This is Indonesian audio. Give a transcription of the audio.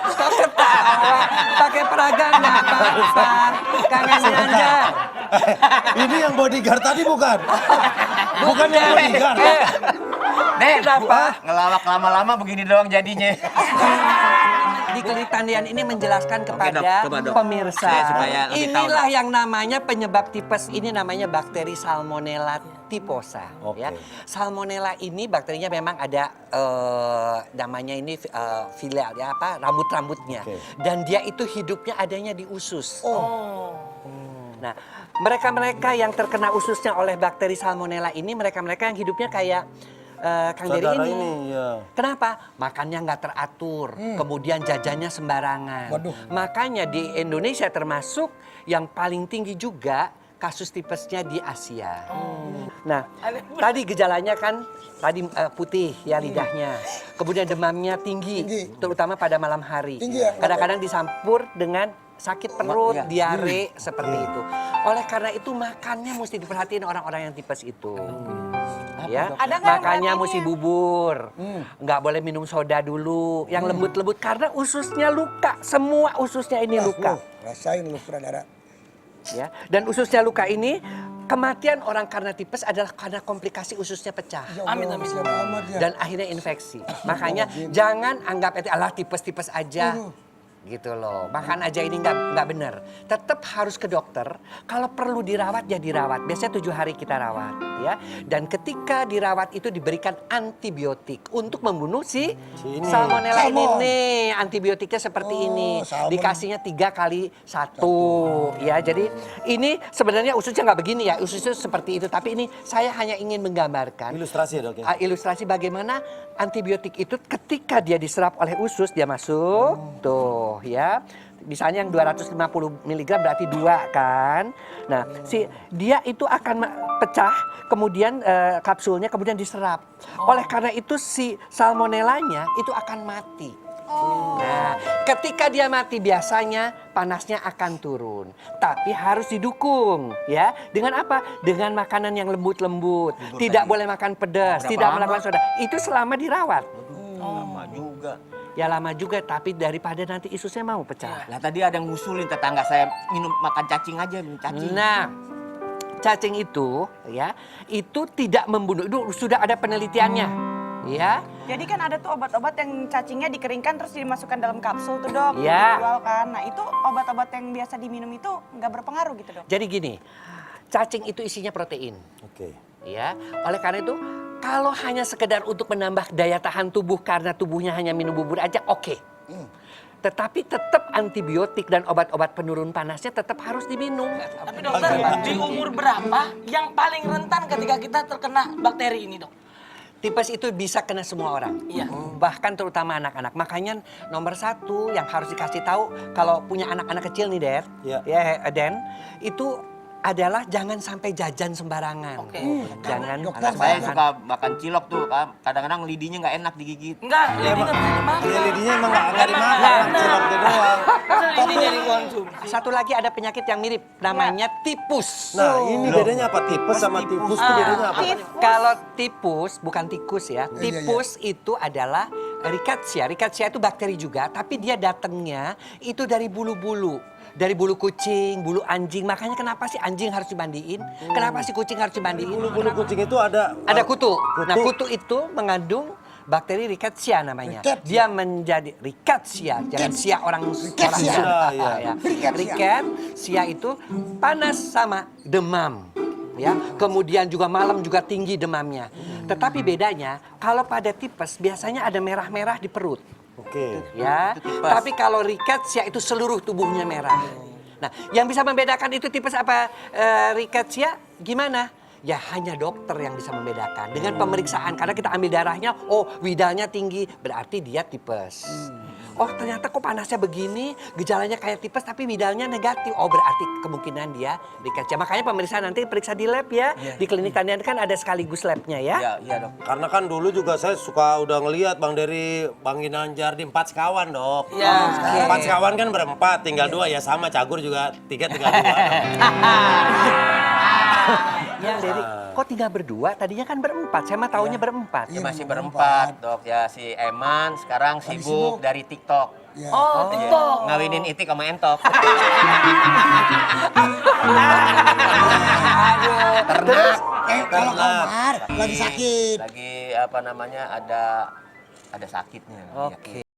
Kok ketawa? Pakai peragaan nggak apa-apa. Kangen Anjar. Ini yang bodyguard tadi bukan? Bukan yang bodyguard. Nih, Kenapa? ngelawak lama-lama begini doang jadinya. Di Klinik Tandian ini menjelaskan Oke, kepada Dok. Coba, Dok. pemirsa. Ya, supaya lebih tahu, Inilah Dok. yang namanya penyebab tipes ini namanya bakteri Salmonella typhosa. Oke. Ya. Salmonella ini bakterinya memang ada namanya ini filial ya apa rambut-rambutnya. Oke. Dan dia itu hidupnya adanya di usus. Nah, mereka-mereka yang terkena ususnya oleh bakteri Salmonella ini mereka-mereka yang hidupnya kayak Kang Dery Saudara ini. ini, ya. Kenapa? Makannya nggak teratur, kemudian jajannya sembarangan. Makanya di Indonesia termasuk yang paling tinggi juga kasus tipesnya di Asia. Nah, tadi gejalanya kan tadi putih ya lidahnya, kemudian demamnya tinggi, terutama pada malam hari. Kadang-kadang disampur dengan sakit perut, diare seperti itu. Oleh karena itu makannya mesti diperhatiin orang-orang yang tipes itu. Ya, Ada nggak makanya yang mesti bubur, nggak boleh minum soda dulu, yang lembut-lembut karena ususnya luka, semua ususnya ini luka, Rasain lu saudara. ya. Dan ususnya luka ini kematian orang karena tipes adalah karena komplikasi ususnya pecah. Amin, amin. Dan akhirnya infeksi. Makanya jangan anggap itu alah tipes-tipes aja. Gitu loh, makan aja ini nggak benar. Tetap harus ke dokter. Kalau perlu dirawat ya dirawat. Biasanya 7 hari kita rawat, ya. Dan ketika dirawat itu diberikan antibiotik untuk membunuh si Salmonella ini nih. Antibiotiknya seperti ini. Dikasihnya 3 kali 1, ya. Jadi ini sebenarnya ususnya nggak begini ya. Ususnya seperti itu. Tapi ini saya hanya ingin menggambarkan. Ilustrasi ya dok ya? Ilustrasi bagaimana antibiotik itu ketika dia diserap oleh usus dia masuk tuh ya. Misalnya yang 250 mg berarti 2 kan. Nah, dia itu akan pecah kemudian kapsulnya kemudian diserap. Oleh karena itu si salmonellanya itu akan mati. Nah, ketika dia mati biasanya panasnya akan turun. Tapi harus didukung ya. Dengan apa? Dengan makanan yang lembut-lembut. Tidak boleh makan pedas, tidak melakukan soda. Itu selama dirawat. Lama juga. Ya lama juga tapi daripada nanti ususnya mau pecah. Lah tadi ada yang ngusulin tetangga saya makan cacing aja, minum cacing. Nah, cacing itu ya, itu tidak membunuh. Itu sudah ada penelitiannya. Ya. Jadi kan ada tuh obat-obat yang cacingnya dikeringkan terus dimasukkan dalam kapsul tuh dok. Ya. Dijual kan. Nah itu obat-obat yang biasa diminum itu nggak berpengaruh gitu dok? Jadi gini, cacing itu isinya protein. Oke. Ya, oleh karena itu kalau hanya sekedar untuk menambah daya tahan tubuh karena tubuhnya hanya minum bubur aja oke. Tetapi tetap antibiotik dan obat-obat penurun panasnya tetap harus diminum. Tapi dokter, di umur berapa yang paling rentan ketika kita terkena bakteri ini dok? Tipes itu bisa kena semua orang. Iya. Bahkan terutama anak-anak. Makanya nomor 1 yang harus dikasih tahu kalau punya anak-anak kecil nih, Der. Iya. Ya, Den. Itu adalah jangan sampai jajan sembarangan. Oke. Jangan Anak saya suka makan cilok tuh, kadang-kadang lidinya nggak enak digigit. Enggak, lidi nggak bisa dimakan. Ya lidinya emang nggak dimakan, ciloknya doang. Lidi jadi konsumsi. Satu lagi ada penyakit yang mirip, namanya tipus. Nah ini bedanya apa? Tipes sama tifus itu bedanya apa? Kalau tipus, bukan tikus ya. Tipus itu adalah rickettsia. Rickettsia itu bakteri juga, tapi dia datangnya itu dari bulu-bulu. Dari bulu kucing, bulu anjing. Makanya kenapa sih anjing harus dimandiin? Kenapa sih kucing harus dimandiin? Bulu kucing itu ada Kutu. Nah kutu itu mengandung bakteri rickettsia namanya. Dia menjadi rickettsia, jangan sia orang Iya. Rickettsia itu panas sama demam. Ya, kemudian juga malam juga tinggi demamnya. Tetapi bedanya kalau pada tipes biasanya ada merah-merah di perut. Oke. Ya, tapi kalau rickettsia itu seluruh tubuhnya merah. Nah, yang bisa membedakan itu tipes apa rickettsia gimana? Ya hanya dokter yang bisa membedakan dengan pemeriksaan karena kita ambil darahnya, oh widalnya tinggi berarti dia tipes. Oh ternyata kok panasnya begini, gejalanya kayak tipes tapi widalnya negatif. Oh berarti kemungkinan dia rickettsia. Makanya pemeriksaan nanti periksa di lab ya. Di klinik Tandian kan ada sekaligus labnya ya. Iya dok. Karena kan dulu juga saya suka udah ngelihat Bang Dery, Bang Ginanjar di 4 sekawan dok. Iya. 4 sekawan kan berempat, tinggal 2 ya sama Cagur juga 3 tinggal 2. Ya, Derry, kok tinggal berdua? Tadinya kan berempat. Saya mah taunya berempat. Ya masih berempat, Dok. Ya si Eman sekarang Lagi sibuk sibuk. dari TikTok. Ya. Oh, TikTok. Ngawinin Itik sama Entok. Aduh. Ternak. Kalau Komar lagi sakit. Lagi apa namanya ada sakitnya. Oke.